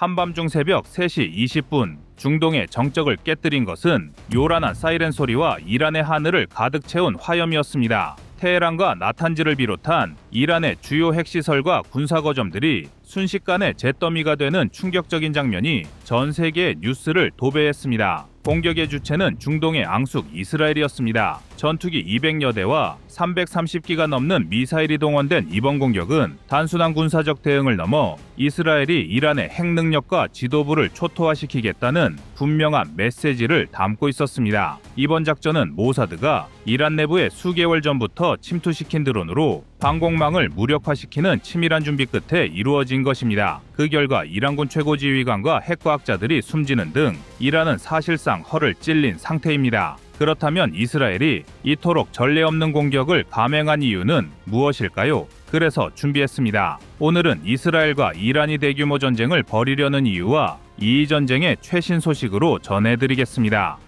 한밤중 새벽 3시 20분 중동의 정적을 깨뜨린 것은 요란한 사이렌 소리와 이란의 하늘을 가득 채운 화염이었습니다. 테헤란과 나탄즈를 비롯한 이란의 주요 핵시설과 군사거점들이 순식간에 잿더미가 되는 충격적인 장면이 전 세계의 뉴스를 도배했습니다. 공격의 주체는 중동의 앙숙 이스라엘이었습니다. 전투기 200여 대와 330기가 넘는 미사일이 동원된 이번 공격은 단순한 군사적 대응을 넘어 이스라엘이 이란의 핵 능력과 지도부를 초토화시키겠다는 분명한 메시지를 담고 있었습니다. 이번 작전은 모사드가 이란 내부에 수개월 전부터 침투시킨 드론으로 방공망을 무력화시키는 치밀한 준비 끝에 이루어진 것입니다. 그 결과 이란군 최고지휘관과 핵과학자들이 숨지는 등 이란은 사실상 허를 찔린 상태입니다. 그렇다면 이스라엘이 이토록 전례 없는 공격을 감행한 이유는 무엇일까요? 그래서 준비했습니다. 오늘은 이스라엘과 이란이 대규모 전쟁을 벌이려는 이유와 이 전쟁의 최신 소식으로 전해드리겠습니다.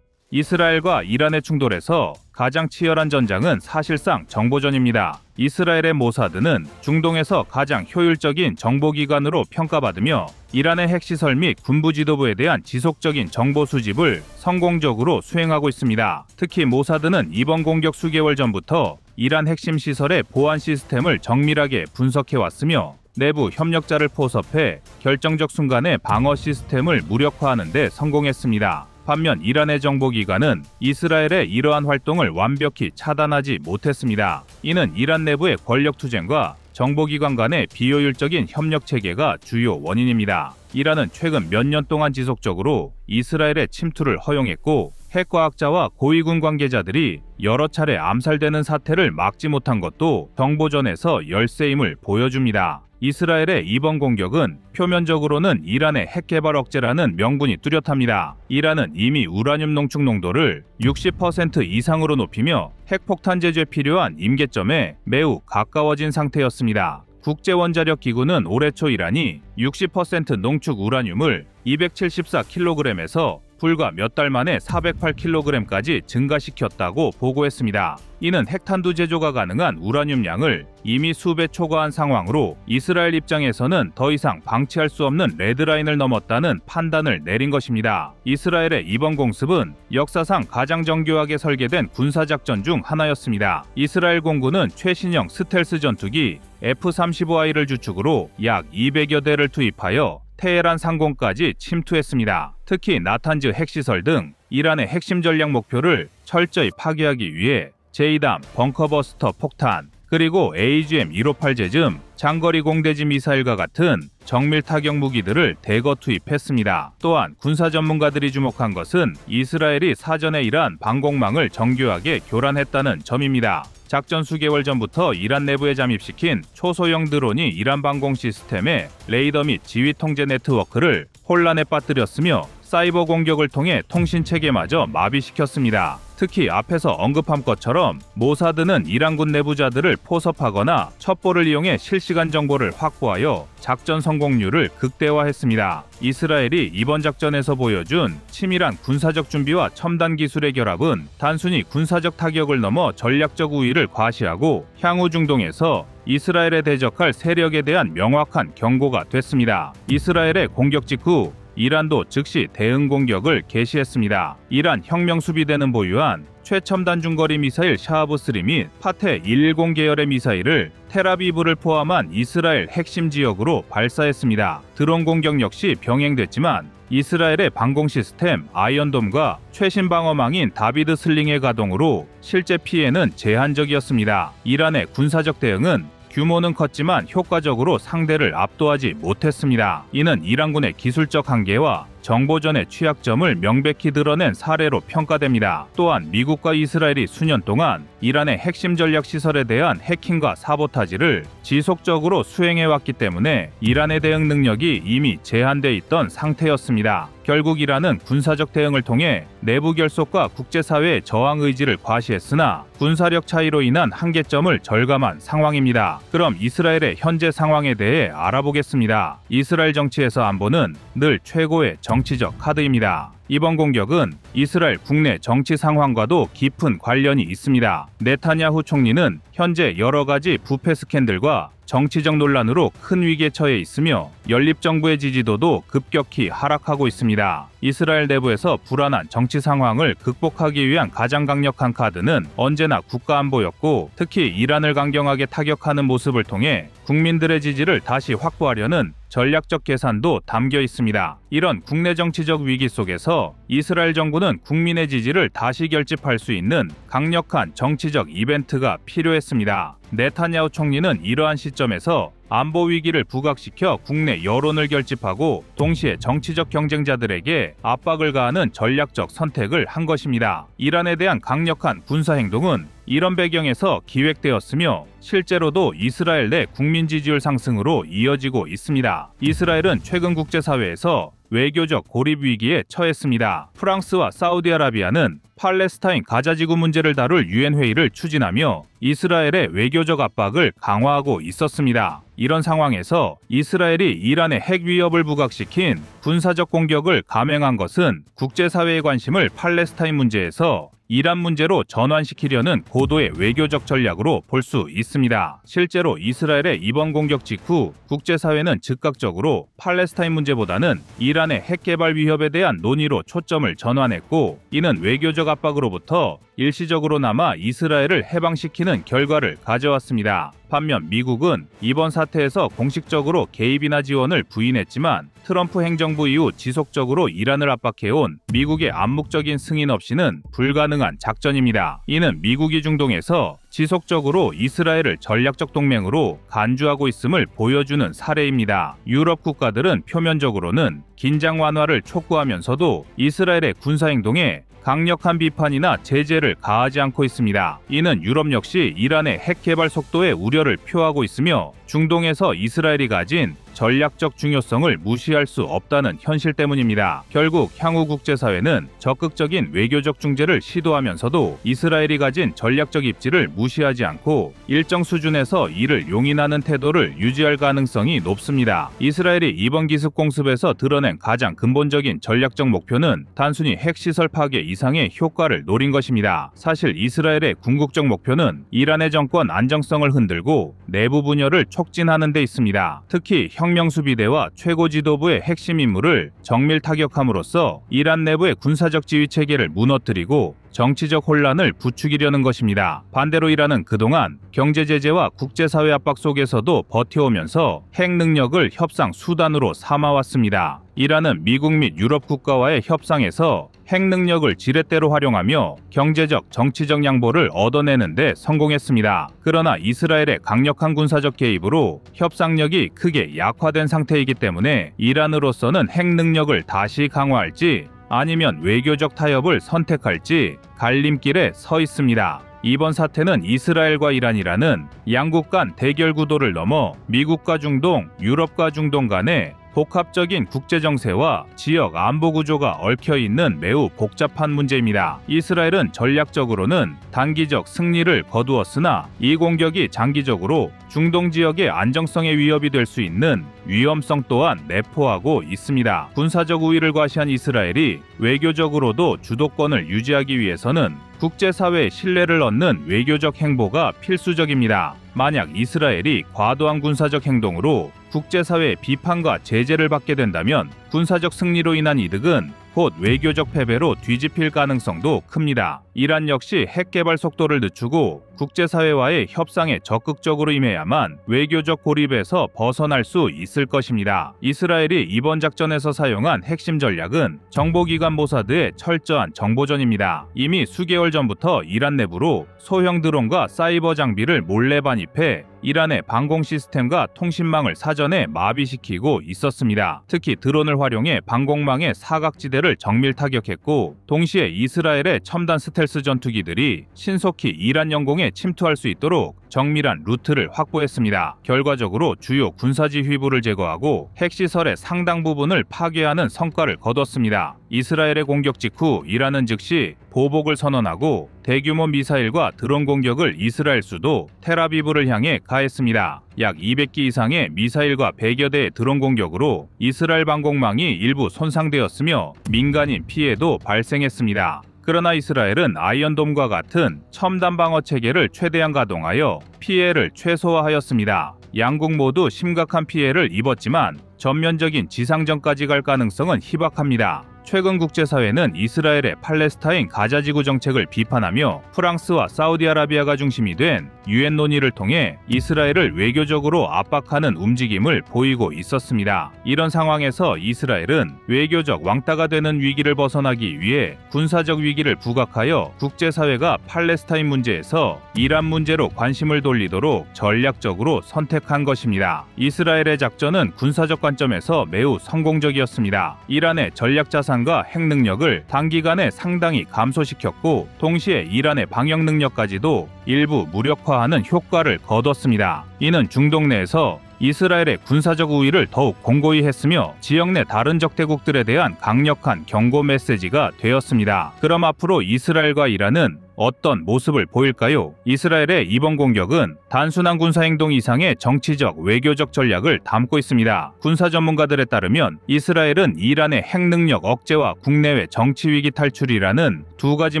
이스라엘과 이란의 충돌에서 가장 치열한 전장은 사실상 정보전입니다. 이스라엘의 모사드는 중동에서 가장 효율적인 정보기관으로 평가받으며 이란의 핵시설 및 군부 지도부에 대한 지속적인 정보 수집을 성공적으로 수행하고 있습니다. 특히 모사드는 이번 공격 수개월 전부터 이란 핵심 시설의 보안 시스템을 정밀하게 분석해왔으며 내부 협력자를 포섭해 결정적 순간에 방어 시스템을 무력화하는 데 성공했습니다. 반면 이란의 정보기관은 이스라엘의 이러한 활동을 완벽히 차단하지 못했습니다. 이는 이란 내부의 권력투쟁과 정보기관 간의 비효율적인 협력체계가 주요 원인입니다. 이란은 최근 몇 년 동안 지속적으로 이스라엘의 침투를 허용했고 핵과학자와 고위군 관계자들이 여러 차례 암살되는 사태를 막지 못한 것도 정보전에서 열세임을 보여줍니다. 이스라엘의 이번 공격은 표면적으로는 이란의 핵개발 억제라는 명분이 뚜렷합니다. 이란은 이미 우라늄 농축 농도를 60% 이상으로 높이며 핵폭탄 제조에 필요한 임계점에 매우 가까워진 상태였습니다. 국제원자력기구는 올해 초 이란이 60% 농축 우라늄을 274kg에서 불과 몇 달 만에 408kg까지 증가시켰다고 보고했습니다. 이는 핵탄두 제조가 가능한 우라늄 양을 이미 수배 초과한 상황으로 이스라엘 입장에서는 더 이상 방치할 수 없는 레드라인을 넘었다는 판단을 내린 것입니다. 이스라엘의 이번 공습은 역사상 가장 정교하게 설계된 군사작전 중 하나였습니다. 이스라엘 공군은 최신형 스텔스 전투기 F-35I를 주축으로 약 200여 대를 투입하여 테헤란 상공까지 침투했습니다. 특히 나탄즈 핵시설 등 이란의 핵심 전략 목표를 철저히 파괴하기 위해 제이담, 벙커버스터 폭탄, 그리고 AGM-158 제즘, 장거리 공대지 미사일과 같은 정밀 타격 무기들을 대거 투입했습니다. 또한 군사 전문가들이 주목한 것은 이스라엘이 사전에 이란 방공망을 정교하게 교란했다는 점입니다. 작전 수개월 전부터 이란 내부에 잠입시킨 초소형 드론이 이란 방공 시스템의 레이더 및 지휘 통제 네트워크를 혼란에 빠뜨렸으며 사이버 공격을 통해 통신 체계마저 마비시켰습니다. 특히 앞에서 언급한 것처럼 모사드는 이란군 내부자들을 포섭하거나 첩보를 이용해 실시간 정보를 확보하여 작전 성공률을 극대화했습니다. 이스라엘이 이번 작전에서 보여준 치밀한 군사적 준비와 첨단 기술의 결합은 단순히 군사적 타격을 넘어 전략적 우위를 과시하고 향후 중동에서 이스라엘에 대적할 세력에 대한 명확한 경고가 됐습니다. 이스라엘의 공격 직후 이란도 즉시 대응 공격을 개시했습니다. 이란 혁명수비대는 보유한 최첨단 중거리 미사일 샤하브3 및 파테 110 계열의 미사일을 텔아비브를 포함한 이스라엘 핵심 지역으로 발사했습니다. 드론 공격 역시 병행됐지만 이스라엘의 방공 시스템 아이언돔과 최신 방어망인 다비드 슬링의 가동으로 실제 피해는 제한적이었습니다. 이란의 군사적 대응은 규모는 컸지만 효과적으로 상대를 압도하지 못했습니다. 이는 이란군의 기술적 한계와 정보전의 취약점을 명백히 드러낸 사례로 평가됩니다. 또한 미국과 이스라엘이 수년 동안 이란의 핵심 전략 시설에 대한 해킹과 사보타지를 지속적으로 수행해왔기 때문에 이란의 대응 능력이 이미 제한돼 있던 상태였습니다. 결국 이란은 군사적 대응을 통해 내부 결속과 국제사회의 저항 의지를 과시했으나 군사력 차이로 인한 한계점을 절감한 상황입니다. 그럼 이스라엘의 현재 상황에 대해 알아보겠습니다. 이스라엘 정치에서 안보는 늘 최고의 정치적 카드입니다. 이번 공격은 이스라엘 국내 정치 상황과도 깊은 관련이 있습니다. 네타냐후 총리는 현재 여러 가지 부패 스캔들과 정치적 논란으로 큰 위기에 처해 있으며 연립정부의 지지도도 급격히 하락하고 있습니다. 이스라엘 내부에서 불안한 정치 상황을 극복하기 위한 가장 강력한 카드는 언제나 국가안보였고, 특히 이란을 강경하게 타격하는 모습을 통해 국민들의 지지를 다시 확보하려는 전략적 계산도 담겨 있습니다. 이런 국내 정치적 위기 속에서 이스라엘 정부는 국민의 지지를 다시 결집할 수 있는 강력한 정치적 이벤트가 필요했습니다. 네타냐후 총리는 이러한 시점에서 안보 위기를 부각시켜 국내 여론을 결집하고 동시에 정치적 경쟁자들에게 압박을 가하는 전략적 선택을 한 것입니다. 이란에 대한 강력한 군사 행동은 이런 배경에서 기획되었으며 실제로도 이스라엘 내 국민 지지율 상승으로 이어지고 있습니다. 이스라엘은 최근 국제사회에서 외교적 고립 위기에 처했습니다. 프랑스와 사우디아라비아는 팔레스타인 가자지구 문제를 다룰 유엔 회의를 추진하며 이스라엘의 외교적 압박을 강화하고 있었습니다. 이런 상황에서 이스라엘이 이란의 핵 위협을 부각시킨 군사적 공격을 감행한 것은 국제사회의 관심을 팔레스타인 문제에서 이란 문제로 전환시키려는 고도의 외교적 전략으로 볼 수 있습니다. 실제로 이스라엘의 이번 공격 직후 국제사회는 즉각적으로 팔레스타인 문제보다는 이란의 핵 개발 위협에 대한 논의로 초점을 전환했고, 이는 외교적 압박으로부터 일시적으로나마 이스라엘을 해방시키는 결과를 가져왔습니다. 반면 미국은 이번 사태에서 공식적으로 개입이나 지원을 부인했지만 트럼프 행정부 이후 지속적으로 이란을 압박해온 미국의 암묵적인 승인 없이는 불가능한 작전입니다. 이는 미국이 중동에서 지속적으로 이스라엘을 전략적 동맹으로 간주하고 있음을 보여주는 사례입니다. 유럽 국가들은 표면적으로는 긴장 완화를 촉구하면서도 이스라엘의 군사행동에 강력한 비판이나 제재를 가하지 않고 있습니다. 이는 유럽 역시 이란의 핵 개발 속도에 우려를 표하고 있으며 중동에서 이스라엘이 가진 전략적 중요성을 무시할 수 없다는 현실 때문입니다. 결국 향후 국제사회는 적극적인 외교적 중재를 시도하면서도 이스라엘이 가진 전략적 입지를 무시하지 않고 일정 수준에서 이를 용인하는 태도를 유지할 가능성이 높습니다. 이스라엘이 이번 기습 공습에서 드러낸 가장 근본적인 전략적 목표는 단순히 핵시설 파괴 이상의 효과를 노린 것입니다. 사실 이스라엘의 궁극적 목표는 이란의 정권 안정성을 흔들고 내부 분열을 촉진하는 데 있습니다. 특히 혁명수비대와 최고 지도부의 핵심 인물을 정밀 타격함으로써 이란 내부의 군사적 지휘 체계를 무너뜨리고 정치적 혼란을 부추기려는 것입니다. 반대로 이란은 그동안 경제 제재와 국제사회 압박 속에서도 버텨오면서 핵 능력을 협상 수단으로 삼아왔습니다. 이란은 미국 및 유럽 국가와의 협상에서 핵 능력을 지렛대로 활용하며 경제적, 정치적 양보를 얻어내는 데 성공했습니다. 그러나 이스라엘의 강력한 군사적 개입으로 협상력이 크게 약화된 상태이기 때문에 이란으로서는 핵 능력을 다시 강화할지 아니면 외교적 타협을 선택할지 갈림길에 서 있습니다. 이번 사태는 이스라엘과 이란이라는 양국 간 대결 구도를 넘어 미국과 중동, 유럽과 중동 간의 복합적인 국제정세와 지역 안보 구조가 얽혀있는 매우 복잡한 문제입니다. 이스라엘은 전략적으로는 단기적 승리를 거두었으나 이 공격이 장기적으로 중동 지역의 안정성에 위협이 될 수 있는 위험성 또한 내포하고 있습니다. 군사적 우위를 과시한 이스라엘이 외교적으로도 주도권을 유지하기 위해서는 국제사회의 신뢰를 얻는 외교적 행보가 필수적입니다. 만약 이스라엘이 과도한 군사적 행동으로 국제사회의 비판과 제재를 받게 된다면 군사적 승리로 인한 이득은 곧 외교적 패배로 뒤집힐 가능성도 큽니다. 이란 역시 핵 개발 속도를 늦추고 국제사회와의 협상에 적극적으로 임해야만 외교적 고립에서 벗어날 수 있을 것입니다. 이스라엘이 이번 작전에서 사용한 핵심 전략은 정보기관 모사드의 철저한 정보전입니다. 이미 수개월 전부터 이란 내부로 소형 드론과 사이버 장비를 몰래 반입해 이란의 방공 시스템과 통신망을 사전에 마비시키고 있었습니다. 특히 드론을 활용해 방공망의 사각지대를 정밀 타격했고 동시에 이스라엘의 첨단 스텔스 스텔스 전투기들이 신속히 이란 영공에 침투할 수 있도록 정밀한 루트를 확보했습니다. 결과적으로 주요 군사지휘부를 제거하고 핵시설의 상당 부분을 파괴하는 성과를 거뒀습니다. 이스라엘의 공격 직후 이란은 즉시 보복을 선언하고 대규모 미사일과 드론 공격을 이스라엘 수도 텔아비브를 향해 가했습니다. 약 200기 이상의 미사일과 100여 대의 드론 공격으로 이스라엘 방공망이 일부 손상되었으며 민간인 피해도 발생했습니다. 그러나 이스라엘은 아이언돔과 같은 첨단 방어 체계를 최대한 가동하여 피해를 최소화하였습니다. 양국 모두 심각한 피해를 입었지만 전면적인 지상전까지 갈 가능성은 희박합니다. 최근 국제사회는 이스라엘의 팔레스타인 가자지구 정책을 비판하며 프랑스와 사우디아라비아가 중심이 된 유엔 논의를 통해 이스라엘을 외교적으로 압박하는 움직임을 보이고 있었습니다. 이런 상황에서 이스라엘은 외교적 왕따가 되는 위기를 벗어나기 위해 군사적 위기를 부각하여 국제사회가 팔레스타인 문제에서 이란 문제로 관심을 돌리도록 전략적으로 선택한 것입니다. 이스라엘의 작전은 군사적 관점에서 매우 성공적이었습니다. 이란의 전략자산 과 핵능력을 단기간에 상당히 감소시켰고 동시에 이란의 방역 능력까지도 일부 무력화하는 효과를 거뒀습니다. 이는 중동 내에서 이스라엘의 군사적 우위를 더욱 공고히 했으며 지역 내 다른 적대국들에 대한 강력한 경고 메시지가 되었습니다. 그럼 앞으로 이스라엘과 이란은 어떤 모습을 보일까요? 이스라엘의 이번 공격은 단순한 군사행동 이상의 정치적, 외교적 전략을 담고 있습니다. 군사 전문가들에 따르면 이스라엘은 이란의 핵능력 억제와 국내외 정치위기 탈출이라는 두 가지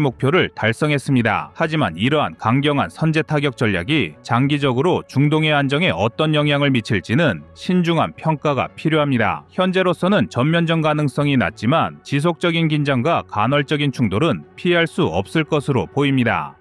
목표를 달성했습니다. 하지만 이러한 강경한 선제 타격 전략이 장기적으로 중동의 안정에 어떤 영향을 미칠지는 신중한 평가가 필요합니다. 현재로서는 전면전 가능성이 낮지만 지속적인 긴장과 간헐적인 충돌은 피할 수 없을 것으로 보입니다.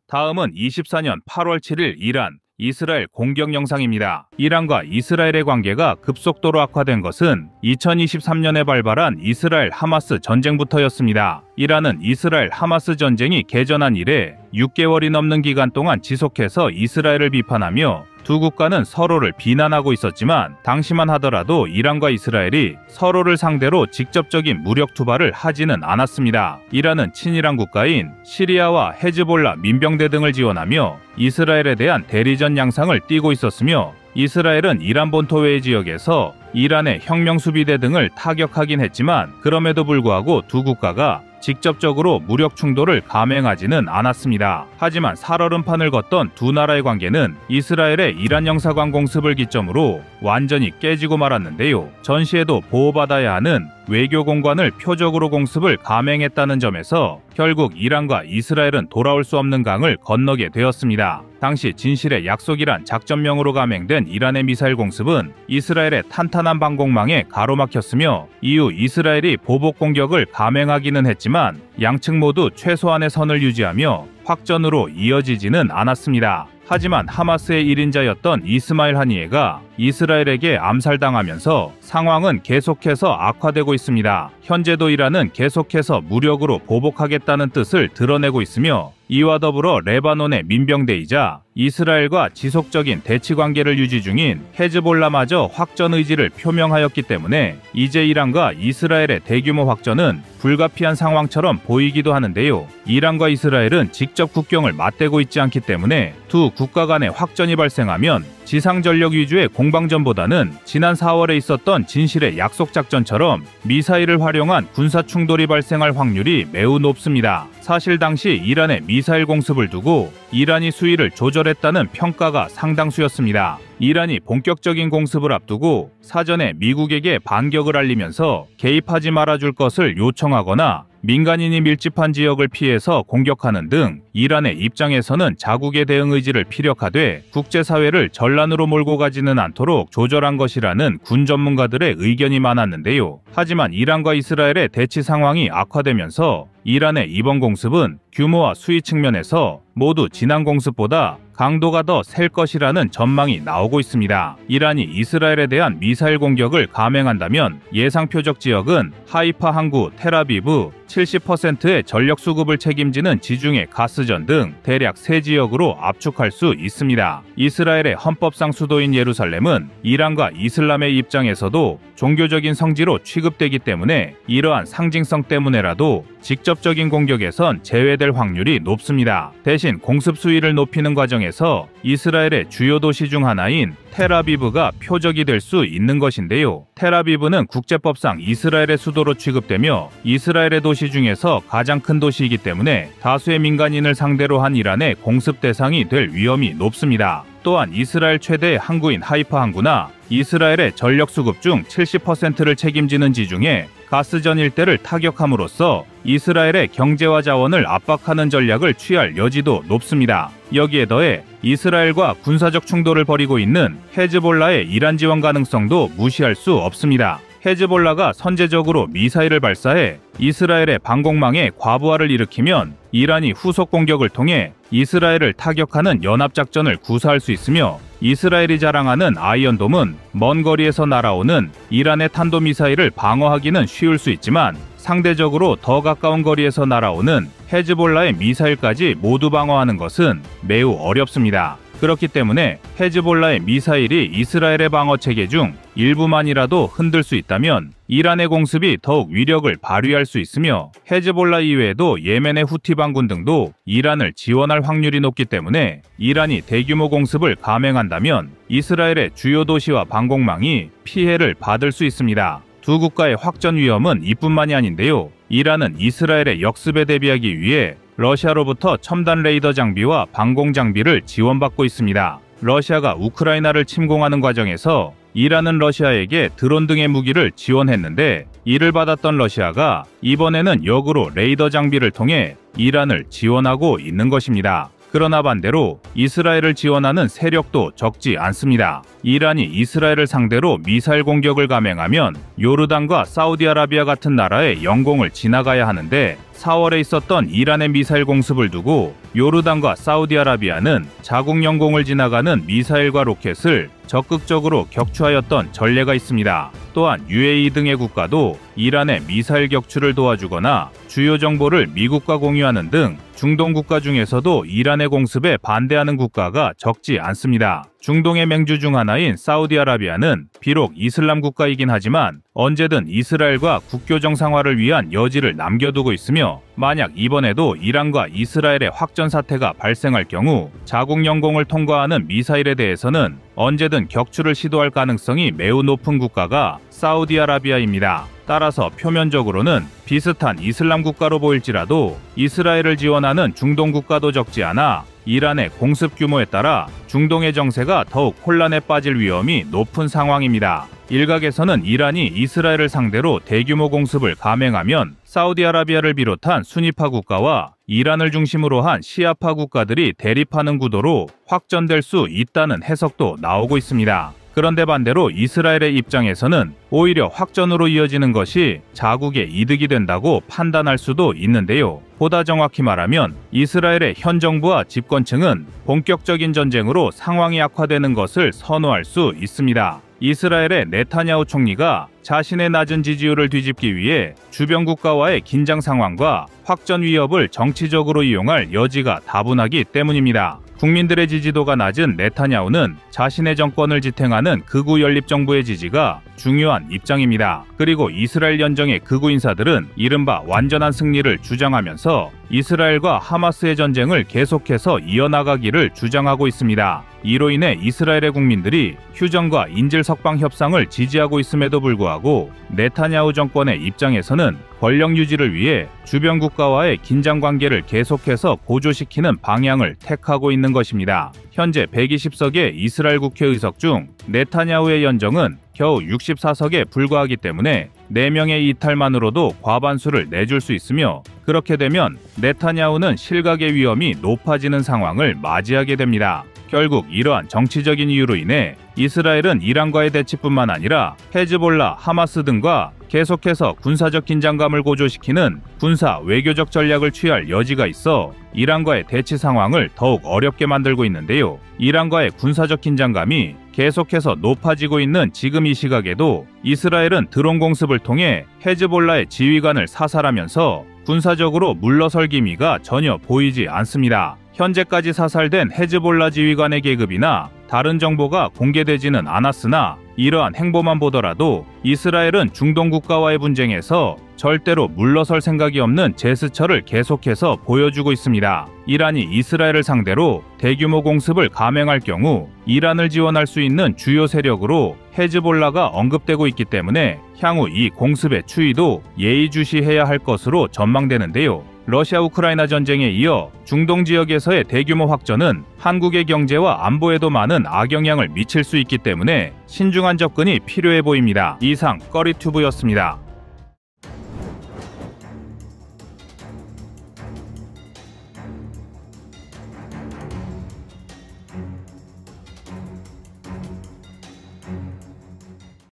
다음은 24년 8월 7일 이란, 이스라엘 공격 영상입니다. 이란과 이스라엘의 관계가 급속도로 악화된 것은 2023년에 발발한 이스라엘 하마스 전쟁부터였습니다. 이란은 이스라엘 하마스 전쟁이 개전한 이래 6개월이 넘는 기간 동안 지속해서 이스라엘을 비판하며 두 국가는 서로를 비난하고 있었지만 당시만 하더라도 이란과 이스라엘이 서로를 상대로 직접적인 무력 투발을 하지는 않았습니다. 이란은 친이란 국가인 시리아와 헤즈볼라 민병대 등을 지원하며 이스라엘에 대한 대리전 양상을 띠고 있었으며 이스라엘은 이란 본토 외 지역에서 이란의 혁명수비대 등을 타격하긴 했지만 그럼에도 불구하고 두 국가가 직접적으로 무력 충돌을 감행하지는 않았습니다. 하지만 살얼음판을 걷던 두 나라의 관계는 이스라엘의 이란 영사관 공습을 기점으로 완전히 깨지고 말았는데요. 전시에도 보호받아야 하는 외교 공간을 표적으로 공습을 감행했다는 점에서 결국 이란과 이스라엘은 돌아올 수 없는 강을 건너게 되었습니다. 당시 진실의 약속이란 작전명으로 감행된 이란의 미사일 공습은 이스라엘의 탄탄한 방공망에 가로막혔으며 이후 이스라엘이 보복 공격을 감행하기는 했지만 양측 모두 최소한의 선을 유지하며 확전으로 이어지지는 않았습니다. 하지만 하마스의 1인자였던 이스마일 하니예가 이스라엘에게 암살당하면서 상황은 계속해서 악화되고 있습니다. 현재도 이란은 계속해서 무력으로 보복하겠다는 뜻을 드러내고 있으며 이와 더불어 레바논의 민병대이자 이스라엘과 지속적인 대치 관계를 유지 중인 헤즈볼라마저 확전 의지를 표명하였기 때문에 이제 이란과 이스라엘의 대규모 확전은 불가피한 상황처럼 보이기도 하는데요. 이란과 이스라엘은 직접 국경을 맞대고 있지 않기 때문에 두 국가 간의 확전이 발생하면 지상전력 위주의 공방전보다는 지난 4월에 있었던 진실의 약속작전처럼 미사일을 활용한 군사충돌이 발생할 확률이 매우 높습니다. 사실 당시 이란의 미사일 공습을 두고 이란이 수위를 조절했다는 평가가 상당수였습니다. 이란이 본격적인 공습을 앞두고 사전에 미국에게 반격을 알리면서 개입하지 말아줄 것을 요청하거나 민간인이 밀집한 지역을 피해서 공격하는 등 이란의 입장에서는 자국의 대응 의지를 피력하되 국제사회를 전란으로 몰고 가지는 않도록 조절한 것이라는 군 전문가들의 의견이 많았는데요. 하지만 이란과 이스라엘의 대치 상황이 악화되면서 이란의 이번 공습은 규모와 수위 측면에서 모두 지난 공습보다 강도가 더 셀 것이라는 전망이 나오고 있습니다. 이란이 이스라엘에 대한 미사일 공격을 감행한다면 예상 표적 지역은 하이파 항구, 텔아비브, 70%의 전력 수급을 책임지는 지중해 가스전 등 대략 3지역으로 압축할 수 있습니다. 이스라엘의 헌법상 수도인 예루살렘은 이란과 이슬람의 입장에서도 종교적인 성지로 취급되기 때문에 이러한 상징성 때문에라도 직접적인 공격에선 제외될 확률이 높습니다. 대신 공습 수위를 높이는 과정에서 이스라엘의 주요 도시 중 하나인 텔아비브가 표적이 될 수 있는 것인데요. 텔아비브는 국제법상 이스라엘의 수도로 취급되며 이스라엘의 도시 중에서 가장 큰 도시이기 때문에 다수의 민간인을 상대로 한 이란의 공습 대상이 될 위험이 높습니다. 또한 이스라엘 최대의 항구인 하이파 항구나 이스라엘의 전력 수급 중 70%를 책임지는 지중해 가스전 일대를 타격함으로써 이스라엘의 경제와 자원을 압박하는 전략을 취할 여지도 높습니다. 여기에 더해 이스라엘과 군사적 충돌을 벌이고 있는 헤즈볼라의 이란 지원 가능성도 무시할 수 없습니다. 헤즈볼라가 선제적으로 미사일을 발사해 이스라엘의 방공망에 과부하를 일으키면 이란이 후속 공격을 통해 이스라엘을 타격하는 연합작전을 구사할 수 있으며 이스라엘이 자랑하는 아이언돔은 먼 거리에서 날아오는 이란의 탄도미사일을 방어하기는 쉬울 수 있지만 상대적으로 더 가까운 거리에서 날아오는 헤즈볼라의 미사일까지 모두 방어하는 것은 매우 어렵습니다. 그렇기 때문에 헤즈볼라의 미사일이 이스라엘의 방어 체계 중 일부만이라도 흔들 수 있다면 이란의 공습이 더욱 위력을 발휘할 수 있으며 헤즈볼라 이외에도 예멘의 후티 반군 등도 이란을 지원할 확률이 높기 때문에 이란이 대규모 공습을 감행한다면 이스라엘의 주요 도시와 방공망이 피해를 받을 수 있습니다. 두 국가의 확전 위험은 이뿐만이 아닌데요. 이란은 이스라엘의 역습에 대비하기 위해 러시아로부터 첨단 레이더 장비와 방공 장비를 지원받고 있습니다. 러시아가 우크라이나를 침공하는 과정에서 이란은 러시아에게 드론 등의 무기를 지원했는데 이를 받았던 러시아가 이번에는 역으로 레이더 장비를 통해 이란을 지원하고 있는 것입니다. 그러나 반대로 이스라엘을 지원하는 세력도 적지 않습니다. 이란이 이스라엘을 상대로 미사일 공격을 감행하면 요르단과 사우디아라비아 같은 나라의 영공을 지나가야 하는데 4월에 있었던 이란의 미사일 공습을 두고 요르단과 사우디아라비아는 자국 영공을 지나가는 미사일과 로켓을 적극적으로 격추하였던 전례가 있습니다. 또한 UAE 등의 국가도 이란의 미사일 격추를 도와주거나 주요 정보를 미국과 공유하는 등 중동 국가 중에서도 이란의 공습에 반대하는 국가가 적지 않습니다. 중동의 맹주 중 하나인 사우디아라비아는 비록 이슬람 국가이긴 하지만 언제든 이스라엘과 국교 정상화를 위한 여지를 남겨두고 있으며 만약 이번에도 이란과 이스라엘의 확전 사태가 발생할 경우 자국 영공을 통과하는 미사일에 대해서는 언제든 격추를 시도할 가능성이 매우 높은 국가가 사우디아라비아입니다. 따라서 표면적으로는 비슷한 이슬람 국가로 보일지라도 이스라엘을 지원하는 중동 국가도 적지 않아 이란의 공습 규모에 따라 중동의 정세가 더욱 혼란에 빠질 위험이 높은 상황입니다. 일각에서는 이란이 이스라엘을 상대로 대규모 공습을 감행하면 사우디아라비아를 비롯한 순위파 국가와 이란을 중심으로 한 시아파 국가들이 대립하는 구도로 확전될 수 있다는 해석도 나오고 있습니다. 그런데 반대로 이스라엘의 입장에서는 오히려 확전으로 이어지는 것이 자국의 이득이 된다고 판단할 수도 있는데요. 보다 정확히 말하면 이스라엘의 현 정부와 집권층은 본격적인 전쟁으로 상황이 악화되는 것을 선호할 수 있습니다. 이스라엘의 네타냐후 총리가 자신의 낮은 지지율을 뒤집기 위해 주변 국가와의 긴장 상황과 확전 위협을 정치적으로 이용할 여지가 다분하기 때문입니다. 국민들의 지지도가 낮은 네타냐후는 자신의 정권을 지탱하는 극우 연립정부의 지지가 중요한 입장입니다. 그리고 이스라엘 연정의 극우 인사들은 이른바 완전한 승리를 주장하면서 이스라엘과 하마스의 전쟁을 계속해서 이어나가기를 주장하고 있습니다. 이로 인해 이스라엘의 국민들이 휴전과 인질 석방 협상을 지지하고 있음에도 불구하고 네타냐후 정권의 입장에서는 권력 유지를 위해 주변 국가와의 긴장 관계를 계속해서 고조시키는 방향을 택하고 있는 것입니다. 현재 120석의 이스라엘 국회 의석 중 네타냐후의 연정은 겨우 64석에 불과하기 때문에 4명의 이탈만으로도 과반수를 내줄 수 있으며 그렇게 되면 네타냐후는 실각의 위험이 높아지는 상황을 맞이하게 됩니다. 결국 이러한 정치적인 이유로 인해 이스라엘은 이란과의 대치뿐만 아니라 헤즈볼라, 하마스 등과 계속해서 군사적 긴장감을 고조시키는 군사 외교적 전략을 취할 여지가 있어 이란과의 대치 상황을 더욱 어렵게 만들고 있는데요. 이란과의 군사적 긴장감이 계속해서 높아지고 있는 지금 이 시각에도 이스라엘은 드론 공습을 통해 헤즈볼라의 지휘관을 사살하면서 군사적으로 물러설 기미가 전혀 보이지 않습니다. 현재까지 사살된 헤즈볼라 지휘관의 계급이나 다른 정보가 공개되지는 않았으나 이러한 행보만 보더라도 이스라엘은 중동 국가와의 분쟁에서 절대로 물러설 생각이 없는 제스처를 계속해서 보여주고 있습니다. 이란이 이스라엘을 상대로 대규모 공습을 감행할 경우 이란을 지원할 수 있는 주요 세력으로 헤즈볼라가 언급되고 있기 때문에 향후 이 공습의 추이도 예의주시해야 할 것으로 전망되는데요. 러시아 우크라이나 전쟁에 이어 중동 지역에서의 대규모 확전은 한국의 경제와 안보에도 많은 악영향을 미칠 수 있기 때문에 신중한 접근이 필요해 보입니다. 이상 꺼리튜브였습니다.